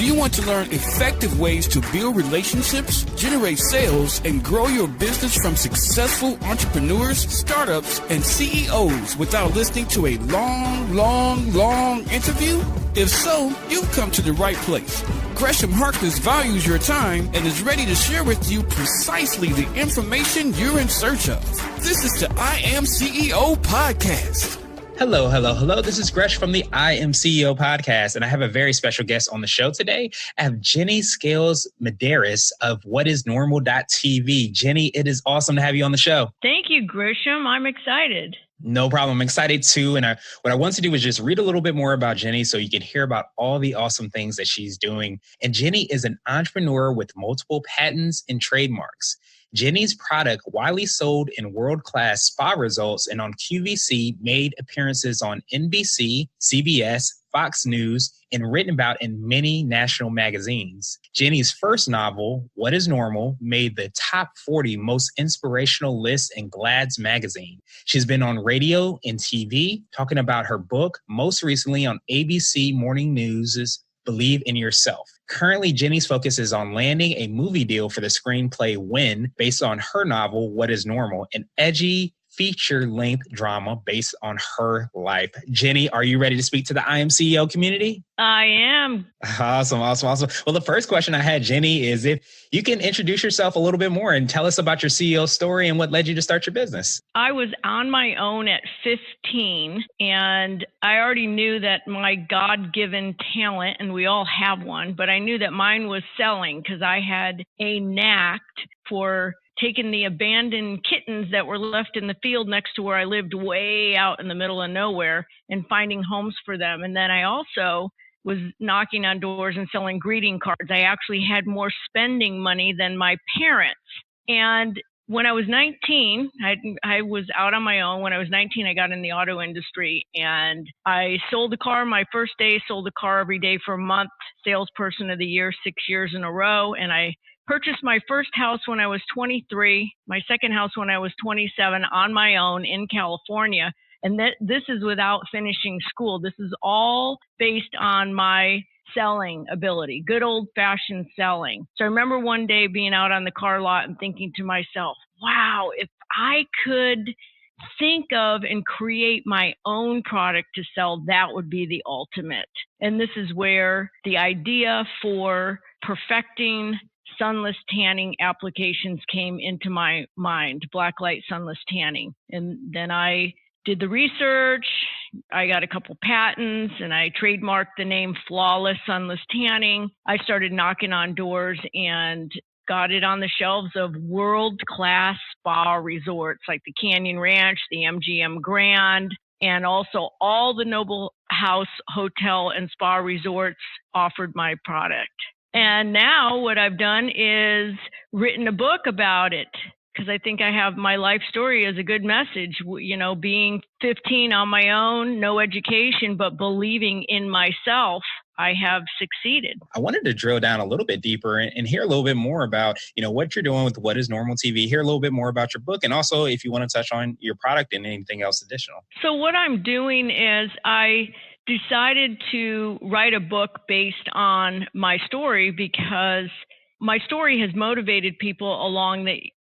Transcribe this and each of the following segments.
Do you want to learn effective ways to build relationships, generate sales, and grow your business from successful entrepreneurs, startups, and CEOs without listening to a long interview? If so, you've come to the right place. Gresham Harkness values your time and is ready to share with you precisely the information you're in search of. This is the IAM098 podcast. Hello. This is Gresh from the IAM098 podcast, and I have a very special guest on the show today. I have Ginny Scales Medeiros of whatisnormal.tv. Ginny, it is awesome to have you on the show. Thank you, Grisham. I'm excited. No problem. I'm excited too. And what I want to do is just read a little bit more about Ginny so you can hear about all the awesome things that she's doing. And Ginny is an entrepreneur with multiple patents and trademarks. Ginny's product, widely sold in world-class spa results and on QVC, made appearances on NBC, CBS, Fox News, and written about in many national magazines. Ginny's first novel, What is Normal, made the top 40 most inspirational list in Gladys Magazine. She's been on radio and TV talking about her book, most recently on ABC Morning News's Believe in Yourself. Currently, Ginny's focus is on landing a movie deal for the screenplay When, based on her novel, What is Normal, an edgy feature-length drama based on her life. Ginny, are you ready to speak to the IAM098 community? I am. Awesome. Well, the first question I had, Ginny, is if you can introduce yourself a little bit more and tell us about your CEO story and what led you to start your business. I was on my own at 15, and I already knew that my God-given talent, and we all have one, but I knew that mine was selling because I had a knack for taking the abandoned kittens that were left in the field next to where I lived way out in the middle of nowhere and finding homes for them. And then I also was knocking on doors and selling greeting cards. I actually had more spending money than my parents. And when I was 19, I was out on my own. When I was 19, I got in the auto industry and I sold a car my first day, sold a car every day for a month, salesperson of the year, 6 years in a row. And I purchased my first house when I was 23, my second house when I was 27 on my own in California. And this is without finishing school. This is all based on my selling ability, good old-fashioned selling. So I remember one day being out on the car lot and thinking to myself, wow, if I could think of and create my own product to sell, that would be the ultimate. And this is where the idea for perfecting sunless tanning applications came into my mind, blacklight sunless tanning. And then I did the research, I got a couple patents, and I trademarked the name Flawless Sunless Tanning. I started knocking on doors and got it on the shelves of world-class spa resorts like the Canyon Ranch, the MGM Grand, and also all the Noble House Hotel and Spa resorts offered my product. And now what I've done is written a book about it because I think I have my life story as a good message. You know, being 15 on my own, no education, but believing in myself, I have succeeded. I wanted to drill down a little bit deeper and hear a little bit more about, what you're doing with What is Normal TV, hear a little bit more about your book, and also if you want to touch on your product and anything else additional. So what I'm doing is I decided to write a book based on my story because my story has motivated people along the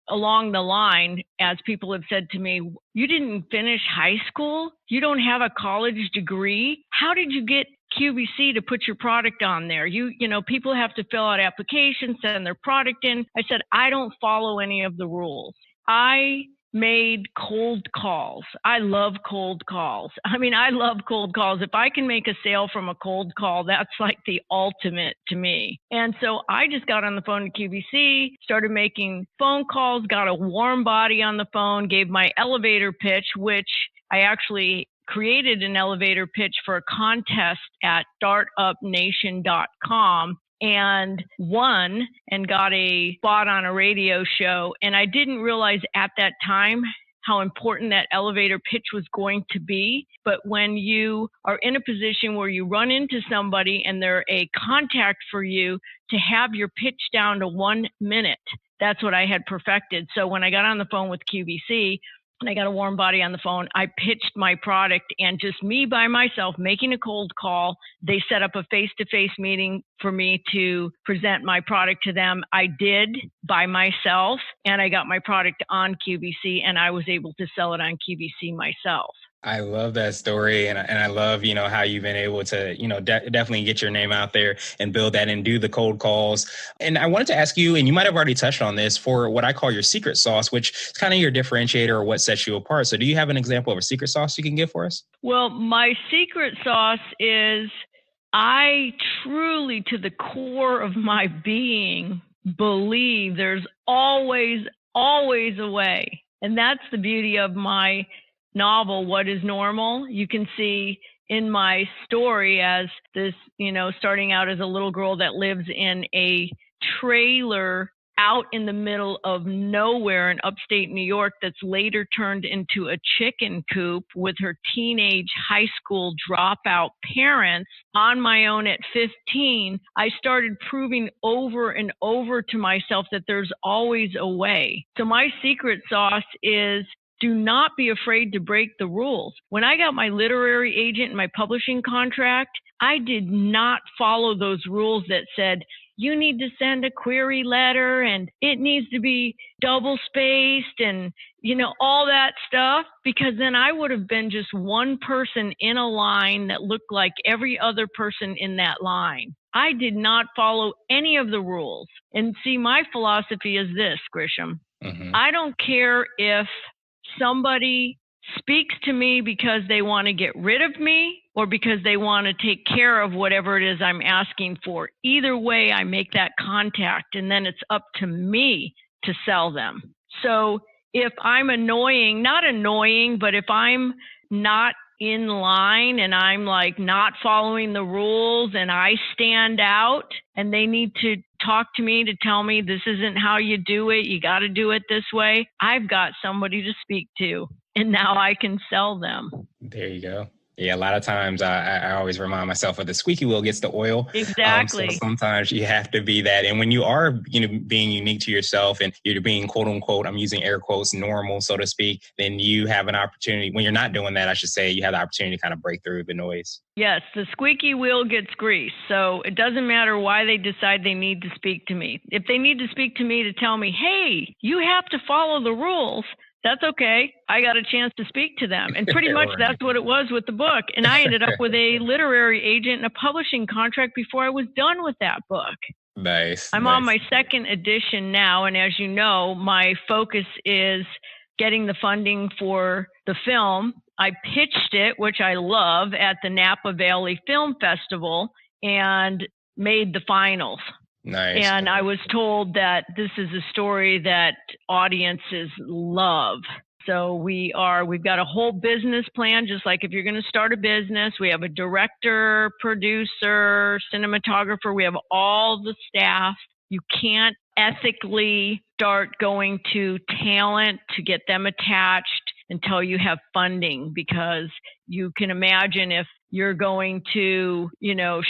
line, as people have said to me, you didn't finish high school? You don't have a college degree? How did you get QVC to put your product on there? People have to fill out applications, send their product in. I said, I don't follow any of the rules. I made cold calls. I love cold calls. I love cold calls. If I can make a sale from a cold call, that's like the ultimate to me. And so I just got on the phone to QVC, started making phone calls, got a warm body on the phone, gave my elevator pitch, which I actually created an elevator pitch for a contest at startupnation.com. And won and got a spot on a radio show. And I didn't realize at that time how important that elevator pitch was going to be. But when you are in a position where you run into somebody and they're a contact for you, to have your pitch down to 1 minute, that's what I had perfected. So when I got on the phone with QVC, and I got a warm body on the phone. I pitched my product, and just me by myself making a cold call. They set up a face-to-face meeting for me to present my product to them. I did by myself, and I got my product on QVC, and I was able to sell it on QVC myself. I love that story. And I love, how you've been able to, definitely get your name out there and build that and do the cold calls. And I wanted to ask you, and you might have already touched on this, for what I call your secret sauce, which is kind of your differentiator or what sets you apart. So do you have an example of a secret sauce you can give for us? Well, my secret sauce is I truly, to the core of my being, believe there's always a way. And that's the beauty of my novel, What is Normal. You can see in my story as this, starting out as a little girl that lives in a trailer out in the middle of nowhere in upstate New York that's later turned into a chicken coop with her teenage high school dropout parents. On my own at 15, I started proving over and over to myself that there's always a way. So my secret sauce is do not be afraid to break the rules. When I got my literary agent and my publishing contract, I did not follow those rules that said, you need to send a query letter and it needs to be double spaced and, all that stuff, because then I would have been just one person in a line that looked like every other person in that line. I did not follow any of the rules. And see, my philosophy is this, Grisham. Mm-hmm. I don't care if somebody speaks to me because they want to get rid of me or because they want to take care of whatever it is I'm asking for. Either way, I make that contact, and then it's up to me to sell them. So if I'm not annoying, but if I'm not in line and I'm like not following the rules and I stand out and they need to talk to me to tell me this isn't how you do it, you got to do it this way, I've got somebody to speak to and now I can sell them. There you go. Yeah, a lot of times I always remind myself of the squeaky wheel gets the oil. Exactly. So sometimes you have to be that. And when you are, being unique to yourself and you're being quote unquote, I'm using air quotes, normal, so to speak, then you have an opportunity. When you're not doing that, I should say, you have the opportunity to kind of break through the noise. Yes, the squeaky wheel gets grease. So it doesn't matter why they decide they need to speak to me. If they need to speak to me to tell me, hey, you have to follow the rules, that's okay. I got a chance to speak to them. And pretty much that's what it was with the book. And I ended up with a literary agent and a publishing contract before I was done with that book. Nice. I'm on my second edition now. And as you know, my focus is getting the funding for the film. I pitched it, which I love, at the Napa Valley Film Festival and made the finals. Nice. And I was told that this is a story that audiences love. So we've got a whole business plan, just like if you're going to start a business. We have a director, producer, cinematographer. We have all the staff. You can't ethically start going to talent to get them attached until you have funding, because you can imagine if you're going to,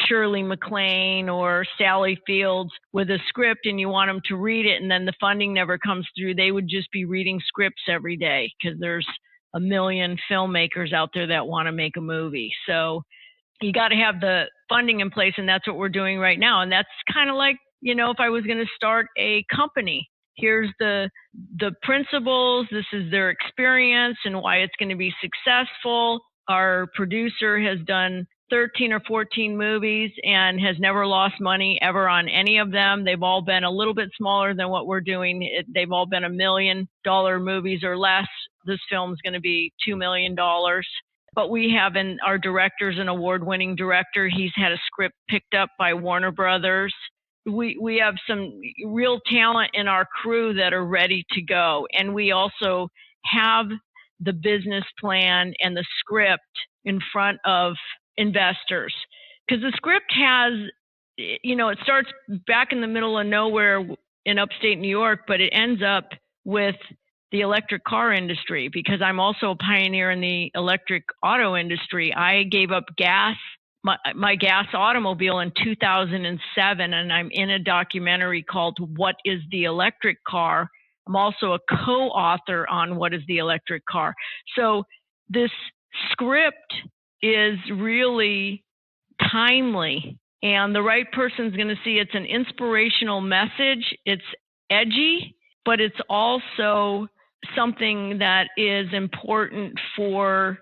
Shirley MacLaine or Sally Fields with a script and you want them to read it and then the funding never comes through, they would just be reading scripts every day because there's a million filmmakers out there that want to make a movie. So you got to have the funding in place, and that's what we're doing right now. And that's kind of like, if I was going to start a company, here's the principles, this is their experience and why it's going to be successful. Our producer has done 13 or 14 movies and has never lost money ever on any of them. They've all been a little bit smaller than what we're doing. They've all been $1 million movies or less. This film is going to be $2 million. But we have our director's an award-winning director. He's had a script picked up by Warner Brothers. We have some real talent in our crew that are ready to go. And we also have the business plan and the script in front of investors. Because the script has, it starts back in the middle of nowhere in upstate New York, but it ends up with the electric car industry, because I'm also a pioneer in the electric auto industry. I gave up my gas automobile in 2007, and I'm in a documentary called What is the Electric Car? I'm also a co-author on What is the Electric Car. So this script is really timely, and the right person's going to see it's an inspirational message. It's edgy, but it's also something that is important for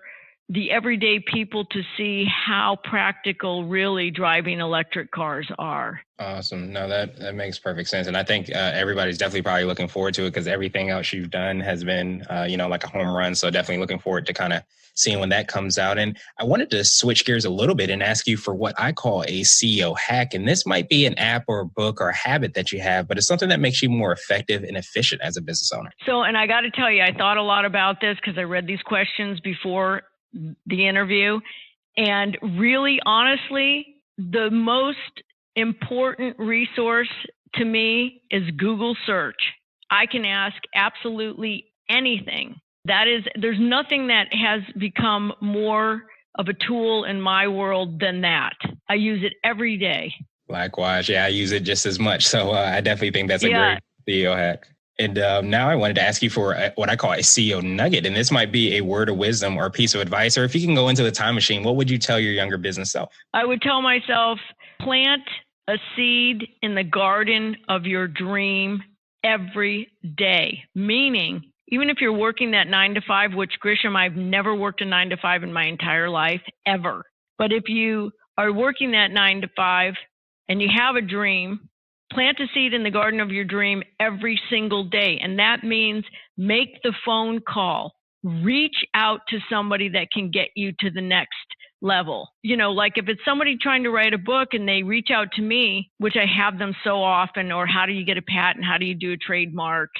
the everyday people to see how practical really driving electric cars are. Awesome. No, that makes perfect sense. And I think everybody's definitely probably looking forward to it because everything else you've done has been, like a home run. So definitely looking forward to kind of seeing when that comes out. And I wanted to switch gears a little bit and ask you for what I call a CEO hack. And this might be an app or a book or a habit that you have, but it's something that makes you more effective and efficient as a business owner. So, and I got to tell you, I thought a lot about this because I read these questions before the interview. And really, honestly, the most important resource to me is Google search. I can ask absolutely anything. There's nothing that has become more of a tool in my world than that. I use it every day. Likewise. Yeah, I use it just as much. So I definitely think that's a great CEO hack. And now I wanted to ask you for what I call a CEO nugget. And this might be a word of wisdom or a piece of advice. Or if you can go into the time machine, what would you tell your younger business self? I would tell myself, plant a seed in the garden of your dream every day. Meaning, even if you're working that 9 to 5, which Grisham, I've never worked a 9 to 5 in my entire life, ever. But if you are working that 9 to 5 and you have a dream, plant a seed in the garden of your dream every single day. And that means make the phone call, reach out to somebody that can get you to the next level. Like if it's somebody trying to write a book and they reach out to me, which I have them so often, or how do you get a patent? How do you do a trademark?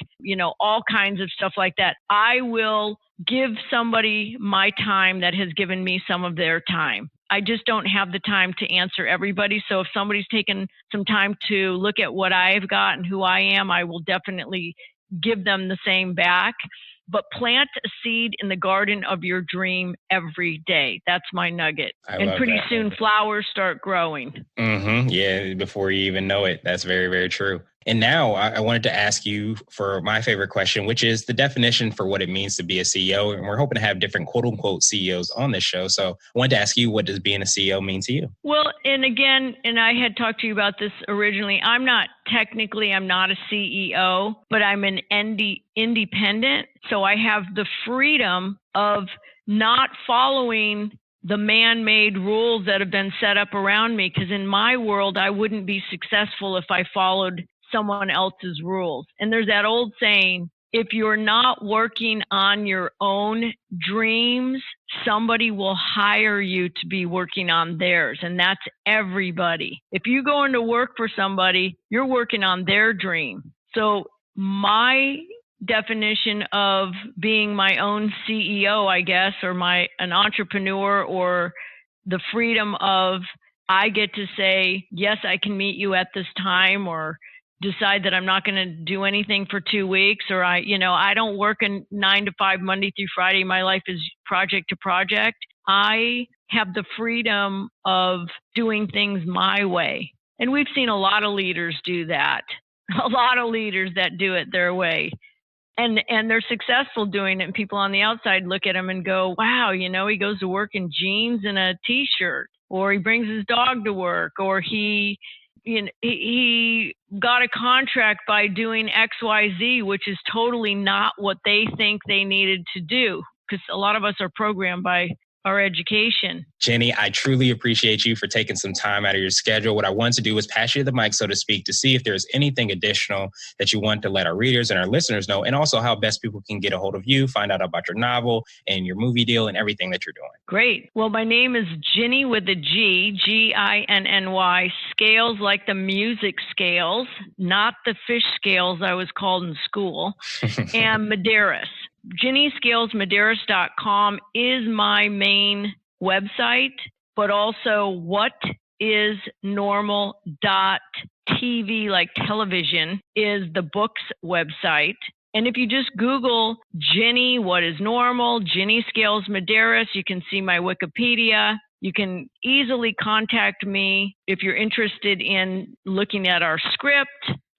All kinds of stuff like that. I will give somebody my time that has given me some of their time. I just don't have the time to answer everybody. So if somebody's taken some time to look at what I've got and who I am, I will definitely give them the same back. But plant a seed in the garden of your dream every day. That's my nugget. And pretty soon flowers start growing. Mm-hmm. Yeah, before you even know it. That's very, very true. And now I wanted to ask you for my favorite question, which is the definition for what it means to be a CEO. And we're hoping to have different quote unquote CEOs on this show. So I wanted to ask you, what does being a CEO mean to you? Well, and again, and I had talked to you about this originally. I'm not a CEO, but I'm an independent. So I have the freedom of not following the man-made rules that have been set up around me. Because in my world, I wouldn't be successful if I followed someone else's rules. And there's that old saying, if you're not working on your own dreams, somebody will hire you to be working on theirs. And that's everybody. If you go into work for somebody, you're working on their dream. So my definition of being my own CEO, I guess, or an entrepreneur, or the freedom of I get to say, yes, I can meet you at this time, or decide that I'm not going to do anything for 2 weeks, or I don't work a 9 to 5 Monday through Friday. My life is project to project. I have the freedom of doing things my way. And we've seen a lot of leaders do that. A lot of leaders that do it their way. And they're successful doing it. And people on the outside look at him and go, wow, he goes to work in jeans and a t-shirt, or he brings his dog to work, or he got a contract by doing XYZ, which is totally not what they think they needed to do, because a lot of us are programmed by our education. Ginny, I truly appreciate you for taking some time out of your schedule. What I wanted to do was pass you the mic, so to speak, to see if there's anything additional that you want to let our readers and our listeners know, and also how best people can get a hold of you, find out about your novel and your movie deal and everything that you're doing. Great. Well, my name is Ginny with a G, Ginny, scales like the music scales, not the fish scales I was called in school, and Medeiros. GinnyScalesMedeiros.com is my main website, but also whatisnormal.tv, like television, is the book's website. And if you just Google Ginny, what is normal, Ginny Scales Medeiros, you can see my Wikipedia. You can easily contact me if you're interested in looking at our script,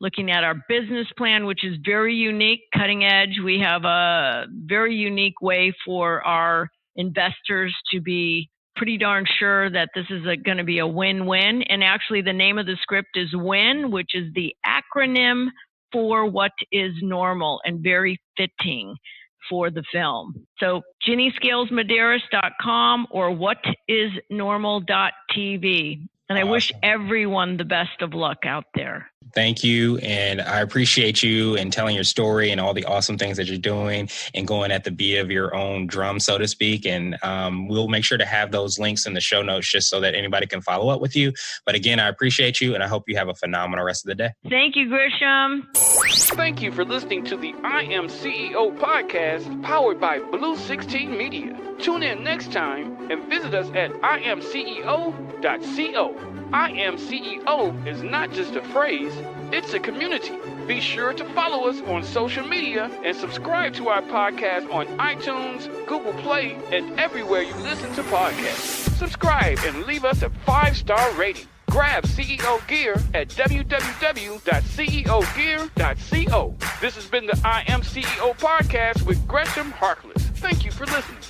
looking at our business plan, which is very unique, cutting edge. We have a very unique way for our investors to be pretty darn sure that this is going to be a win-win. And actually, the name of the script is WIN, which is the acronym for what is normal and very fitting for the film. So GinnyScalesMadeiras.com or whatisnormal.tv. And I wish everyone the best of luck out there. Thank you. And I appreciate you and telling your story and all the awesome things that you're doing and going at the beat of your own drum, so to speak. And we'll make sure to have those links in the show notes just so that anybody can follow up with you. But again, I appreciate you and I hope you have a phenomenal rest of the day. Thank you, Grisham. Thank you for listening to the I Am CEO podcast powered by Blue 16 Media. Tune in next time and visit us at IAM098.co. I Am CEO is not just a phrase, it's a community. Be sure to follow us on social media and subscribe to our podcast on iTunes, Google Play, and everywhere you listen to podcasts. Subscribe and leave us a 5-star rating. Grab CEO gear at www.ceogear.co. This has been the I Am CEO podcast with Gresham Harkless. Thank you for listening.